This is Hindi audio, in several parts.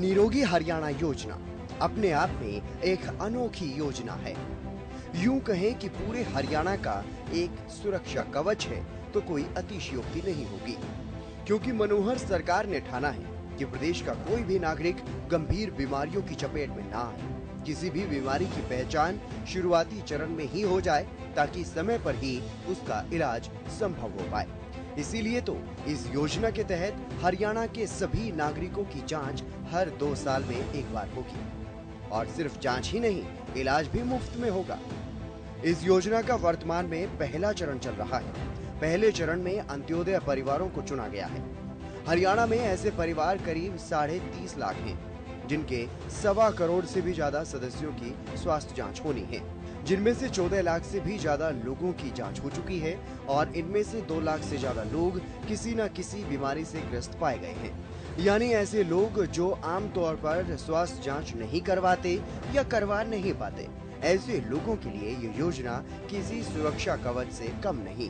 निरोगी हरियाणा योजना अपने आप में एक अनोखी योजना है। यूं कहें कि पूरे हरियाणा का एक सुरक्षा कवच है तो कोई अतिशयोक्ति नहीं होगी, क्योंकि मनोहर सरकार ने ठाना है कि प्रदेश का कोई भी नागरिक गंभीर बीमारियों की चपेट में ना आए। किसी भी बीमारी की पहचान शुरुआती चरण में ही हो जाए ताकि समय पर ही उसका इलाज संभव हो पाए। इसीलिए तो इस योजना के तहत हरियाणा के सभी नागरिकों की जांच हर 2 साल में एक बार होगी, और सिर्फ जांच ही नहीं, इलाज भी मुफ्त में होगा। इस योजना का वर्तमान में पहला चरण चल रहा है। पहले चरण में अंत्योदय परिवारों को चुना गया है। हरियाणा में ऐसे परिवार करीब 30.5 लाख हैं, जिनके 1.25 करोड़ से भी ज्यादा सदस्यों की स्वास्थ्य जांच होनी है, जिनमें से 14 लाख से भी ज्यादा लोगों की जांच हो चुकी है और इनमें से 2 लाख से ज्यादा लोग किसी न किसी बीमारी से ग्रस्त पाए गए हैं। यानी ऐसे लोग जो आमतौर पर स्वास्थ्य जांच नहीं करवाते या करवा नहीं पाते, ऐसे लोगों के लिए ये योजना किसी सुरक्षा कवच से कम नहीं,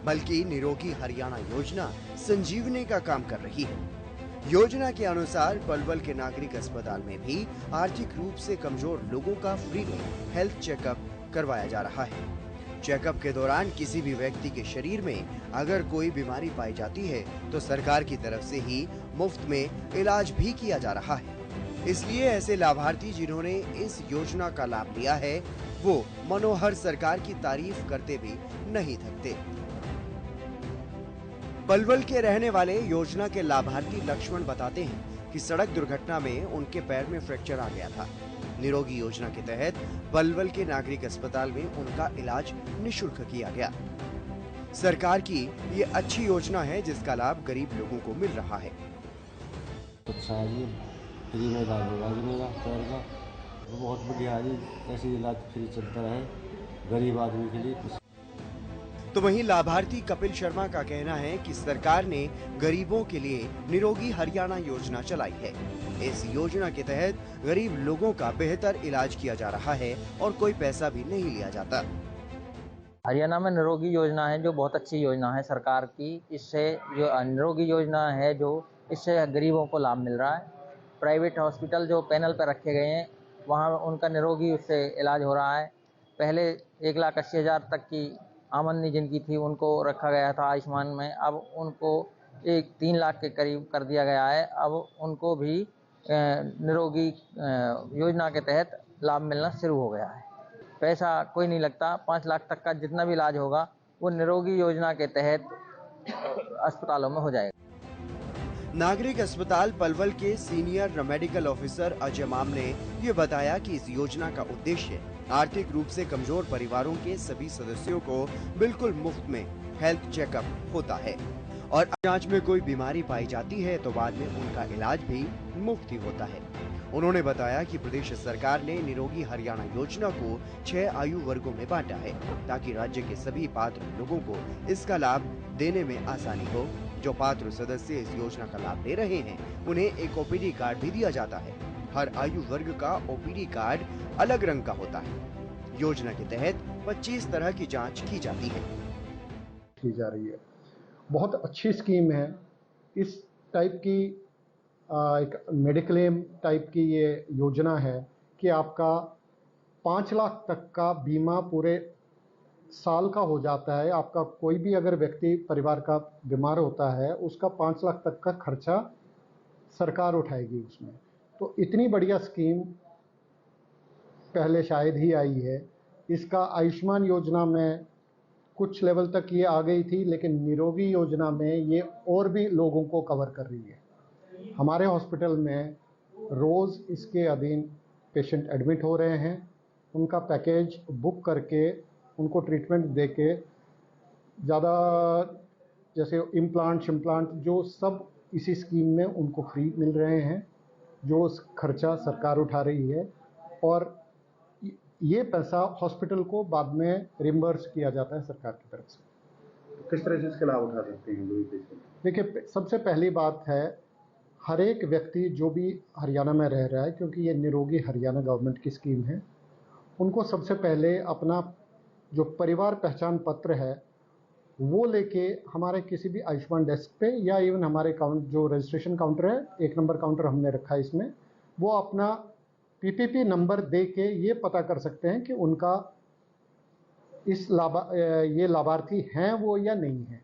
बल्कि निरोगी हरियाणा योजना संजीवनी का काम कर रही है। योजना के अनुसार पलवल के नागरिक अस्पताल में भी आर्थिक रूप से कमजोर लोगों का फ्री में हेल्थ चेकअप करवाया जा रहा है। चेकअप के दौरान किसी भी व्यक्ति के शरीर में अगर कोई बीमारी पाई जाती है तो सरकार की तरफ से ही मुफ्त में इलाज भी किया जा रहा है। इसलिए ऐसे लाभार्थी जिन्होंने इस योजना का लाभ लिया है, वो मनोहर सरकार की तारीफ करते भी नहीं थकते। पलवल के रहने वाले योजना के लाभार्थी लक्ष्मण बताते हैं कि सड़क दुर्घटना में उनके पैर में फ्रैक्चर आ गया था। निरोगी योजना के तहत पलवल के नागरिक अस्पताल में उनका इलाज निशुल्क किया गया। सरकार की ये अच्छी योजना है जिसका लाभ गरीब लोगों को मिल रहा है। अच्छा जी, फ्री में इलाज होगा जी मेरा पैर का, बहुत बढ़िया है जी। ऐसे इलाज फ्री चलता रहे गरीब आदमी के लिए। तो वहीं लाभार्थी कपिल शर्मा का कहना है कि सरकार ने गरीबों के लिए निरोगी हरियाणा योजना चलाई है। इस योजना के तहत गरीब लोगों का बेहतर इलाज किया जा रहा है और कोई पैसा भी नहीं लिया जाता। हरियाणा में निरोगी योजना है जो बहुत अच्छी योजना है सरकार की। इससे जो निरोगी योजना है जो इससे गरीबों को लाभ मिल रहा है। प्राइवेट हॉस्पिटल जो पैनल पर रखे गए हैं वहाँ उनका निरोगी उससे इलाज हो रहा है। पहले 1,80,000 तक की आमदनी जिनकी थी उनको रखा गया था आयुष्मान में, अब उनको 3 लाख के करीब कर दिया गया है। अब उनको भी निरोगी योजना के तहत लाभ मिलना शुरू हो गया है। पैसा कोई नहीं लगता, 5 लाख तक का जितना भी इलाज होगा वो निरोगी योजना के तहत अस्पतालों में हो जाएगा। नागरिक अस्पताल पलवल के सीनियर मेडिकल ऑफिसर अजय माम ने ये बताया कि इस योजना का उद्देश्य आर्थिक रूप से कमजोर परिवारों के सभी सदस्यों को बिल्कुल मुफ्त में हेल्थ चेकअप होता है, और जांच में कोई बीमारी पाई जाती है तो बाद में उनका इलाज भी मुफ्त ही होता है। उन्होंने बताया कि प्रदेश सरकार ने निरोगी हरियाणा योजना को 6 आयु वर्गों में बांटा है ताकि राज्य के सभी पात्र लोगों को इसका लाभ देने में आसानी हो। जो पात्र सदस्य इस योजना का लाभ ले रहे हैं उन्हें एक ओपीडी कार्ड भी दिया जाता है। हर आयु वर्ग का ओपीडी कार्ड अलग रंग का होता है। योजना के तहत 25 तरह की जांच की जाती है। की जा रही है, बहुत अच्छी स्कीम है। इस टाइप की एक मेडिक्लेम टाइप की ये योजना है कि आपका 5 लाख तक का बीमा पूरे साल का हो जाता है। आपका कोई भी अगर व्यक्ति परिवार का बीमार होता है उसका 5 लाख तक का खर्चा सरकार उठाएगी उसमें। तो इतनी बढ़िया स्कीम पहले शायद ही आई है। इसका आयुष्मान योजना में कुछ लेवल तक ये आ गई थी, लेकिन निरोगी योजना में ये और भी लोगों को कवर कर रही है। हमारे हॉस्पिटल में रोज़ इसके अधीन पेशेंट एडमिट हो रहे हैं। उनका पैकेज बुक करके उनको ट्रीटमेंट देके ज़्यादा जैसे इम्प्लांट शिम्प्लांट जो सब इसी स्कीम में उनको फ्री मिल रहे हैं, जो खर्चा सरकार उठा रही है, और ये पैसा हॉस्पिटल को बाद में रिम्बर्स किया जाता है सरकार की तरफ से। किस तरह से इसका लाभ उठा सकते हैं लोग? देखिए, सबसे पहली बात है हर एक व्यक्ति जो भी हरियाणा में रह रहा है, क्योंकि ये निरोगी हरियाणा गवर्नमेंट की स्कीम है, उनको सबसे पहले अपना जो परिवार पहचान पत्र है वो लेके हमारे किसी भी आयुष्मान डेस्क पे या इवन हमारे जो रजिस्ट्रेशन काउंटर है, 1 नंबर काउंटर हमने रखा है इसमें, वो अपना पीपीपी नंबर दे के ये पता कर सकते हैं कि उनका ये लाभार्थी हैं वो या नहीं है।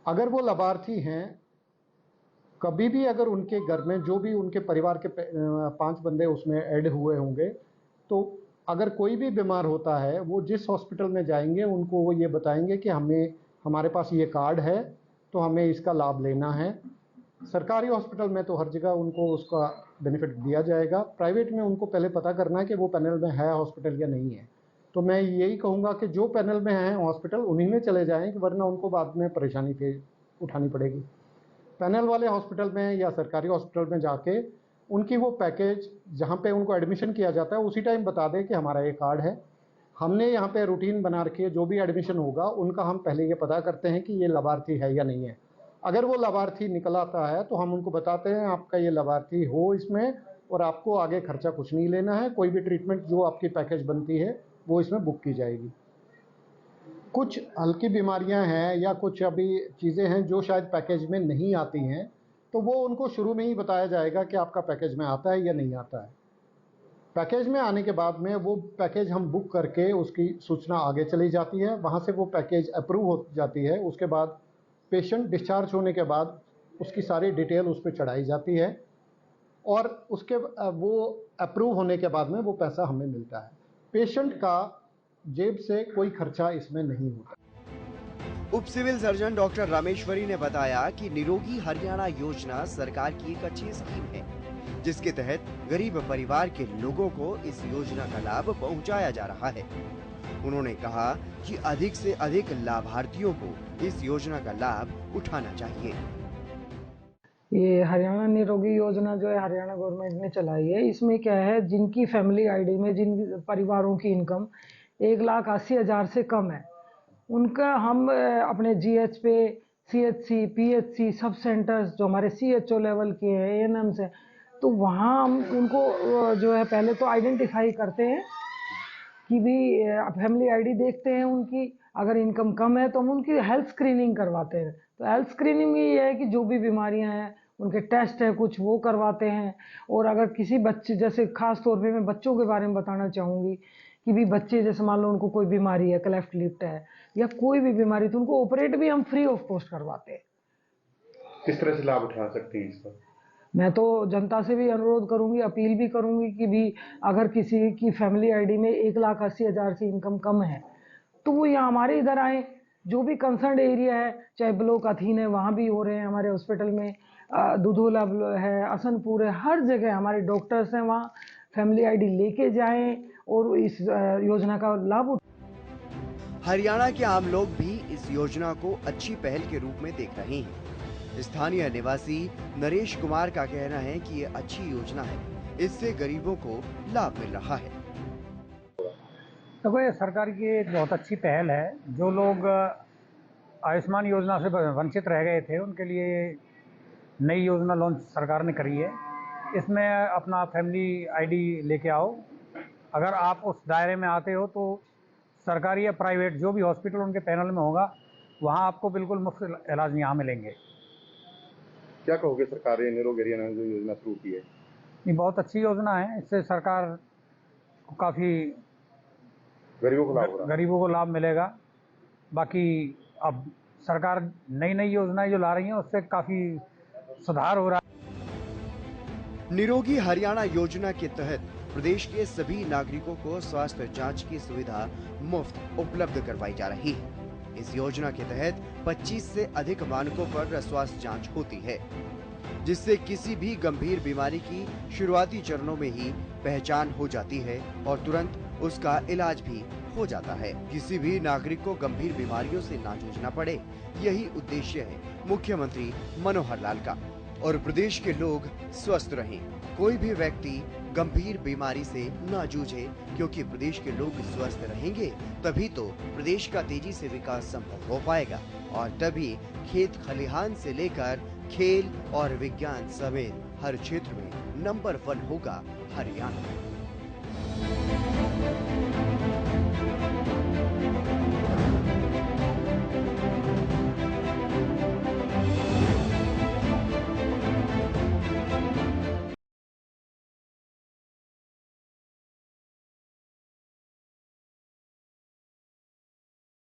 अगर वो लाभार्थी हैं, कभी भी अगर उनके घर में जो भी उनके परिवार के 5 बंदे उसमें ऐड हुए होंगे, तो अगर कोई भी बीमार होता है, वो जिस हॉस्पिटल में जाएंगे उनको वो ये बताएंगे कि हमारे पास ये कार्ड है तो हमें इसका लाभ लेना है। सरकारी हॉस्पिटल में तो हर जगह उनको उसका बेनिफिट दिया जाएगा। प्राइवेट में उनको पहले पता करना है कि वो पैनल में है हॉस्पिटल या नहीं है। तो मैं यही कहूँगा कि जो पैनल में है हॉस्पिटल उन्हीं में चले जाएं, वरना उनको बाद में परेशानी फिर उठानी पड़ेगी। पैनल वाले हॉस्पिटल में या सरकारी हॉस्पिटल में जाके उनकी वो पैकेज जहाँ पे उनको एडमिशन किया जाता है उसी टाइम बता दें कि हमारा ये कार्ड है। हमने यहाँ पे रूटीन बना रखी है, जो भी एडमिशन होगा उनका हम पहले ये पता करते हैं कि ये लाभार्थी है या नहीं है। अगर वो लाभार्थी निकल आता है तो हम उनको बताते हैं आपका ये लाभार्थी हो इसमें, और आपको आगे खर्चा कुछ नहीं लेना है। कोई भी ट्रीटमेंट जो आपकी पैकेज बनती है वो इसमें बुक की जाएगी। कुछ हल्की बीमारियां हैं या कुछ अभी चीज़ें हैं जो शायद पैकेज में नहीं आती हैं, तो वो उनको शुरू में ही बताया जाएगा कि आपका पैकेज में आता है या नहीं आता है। पैकेज में आने के बाद में वो पैकेज हम बुक करके उसकी सूचना आगे चली जाती है, वहाँ से वो पैकेज अप्रूव हो जाती है। उसके बाद पेशेंट डिस्चार्ज होने के बाद उसकी सारी डिटेल उस पर चढ़ाई जाती है और उसके वो अप्रूव होने के बाद में वो पैसा हमें मिलता है। पेशेंट का जेब से कोई खर्चा इसमें नहीं होता। उप सिविल सर्जन डॉक्टर रामेश्वरी ने बताया कि निरोगी हरियाणा योजना सरकार की एक अच्छी स्कीम है, जिसके तहत गरीब परिवार के लोगों को इस योजना का लाभ पहुंचाया जा रहा है। उन्होंने कहा कि अधिक से अधिक लाभार्थियों को इस योजना का लाभ उठाना चाहिए। ये हरियाणा निरोगी योजना जो है हरियाणा गवर्नमेंट ने चलाई है, इसमें क्या है, जिनकी फैमिली आईडी में जिन परिवारों की इनकम 1,80,000 से कम है, उनका हम अपने जीएच पे सीएचसी, पीएचसी, सब सेंटर्स जो हमारे सीएचओ लेवल के हैं, एएनएम्स हैं, तो वहाँ हम उनको जो है पहले तो आइडेंटिफाई करते हैं कि भी फैमिली आईडी देखते हैं उनकी। अगर इनकम कम है तो हम उनकी हेल्थ स्क्रीनिंग करवाते हैं। तो हेल्थ स्क्रीनिंग में ये है कि जो भी बीमारियां हैं उनके टेस्ट है कुछ वो करवाते हैं। और अगर किसी बच्चे, जैसे खास तौर पे मैं बच्चों के बारे में बताना चाहूँगी कि भी बच्चे जैसे मान लो उनको कोई बीमारी है, क्लेफ्ट लिप है या कोई भी बीमारी, तो उनको ऑपरेट भी हम फ्री ऑफ कॉस्ट करवाते हैं। किस तरह से लाभ उठा सकते हैं इसका? मैं तो जनता से भी अनुरोध करूंगी, अपील भी करूंगी कि भी अगर किसी की फैमिली आईडी में 1,80,000 से इनकम कम है तो वो यहाँ हमारे इधर आए। जो भी कंसर्न एरिया है, चाहे ब्लॉक अथीन है, वहाँ भी हो रहे हैं हमारे हॉस्पिटल में, दुधोला है, असनपुर है, हर जगह हमारे डॉक्टर्स हैं, वहाँ फैमिली आईडी लेके जाएं और इस योजना का लाभ उठाएं। हरियाणा के आम लोग भी इस योजना को अच्छी पहल के रूप में देख रहे हैं। स्थानीय निवासी नरेश कुमार का कहना है कि ये अच्छी योजना है, इससे गरीबों को लाभ मिल रहा है। देखो, ये सरकार की एक बहुत अच्छी पहल है। जो लोग आयुष्मान योजना से वंचित रह गए थे उनके लिए नई योजना लॉन्च सरकार ने करी है। इसमें अपना फैमिली आईडी लेके आओ। अगर आप उस दायरे में आते हो तो सरकारी या प्राइवेट जो भी हॉस्पिटल उनके पैनल में होगा वहाँ आपको बिल्कुल मुफ्त इलाज यहाँ मिलेंगे। क्या कहोगे, सरकार ने निरोगी हरियाणा जो योजना शुरू की है? ये बहुत अच्छी योजना है। इससे सरकार को काफ़ी गरीबों को लाभ मिलेगा। बाकी अब सरकार नई नई योजनाएं जो ला रही हैं उससे काफ़ी सुधार हो रहा है। निरोगी हरियाणा योजना के तहत प्रदेश के सभी नागरिकों को स्वास्थ्य जांच की सुविधा मुफ्त उपलब्ध करवाई जा रही है। इस योजना के तहत 25 से अधिक मानकों पर स्वास्थ्य जांच होती है, जिससे किसी भी गंभीर बीमारी की शुरुआती चरणों में ही पहचान हो जाती है और तुरंत उसका इलाज भी हो जाता है। किसी भी नागरिक को गंभीर बीमारियों से ना जूझना पड़े, यही उद्देश्य है मुख्यमंत्री मनोहर लाल का। और प्रदेश के लोग स्वस्थ रहें, कोई भी व्यक्ति गंभीर बीमारी से ना जूझे, क्योंकि प्रदेश के लोग स्वस्थ रहेंगे तभी तो प्रदेश का तेजी से विकास संभव हो पाएगा और तभी खेत खलिहान से लेकर खेल और विज्ञान समेत हर क्षेत्र में नंबर 1 होगा हरियाणा।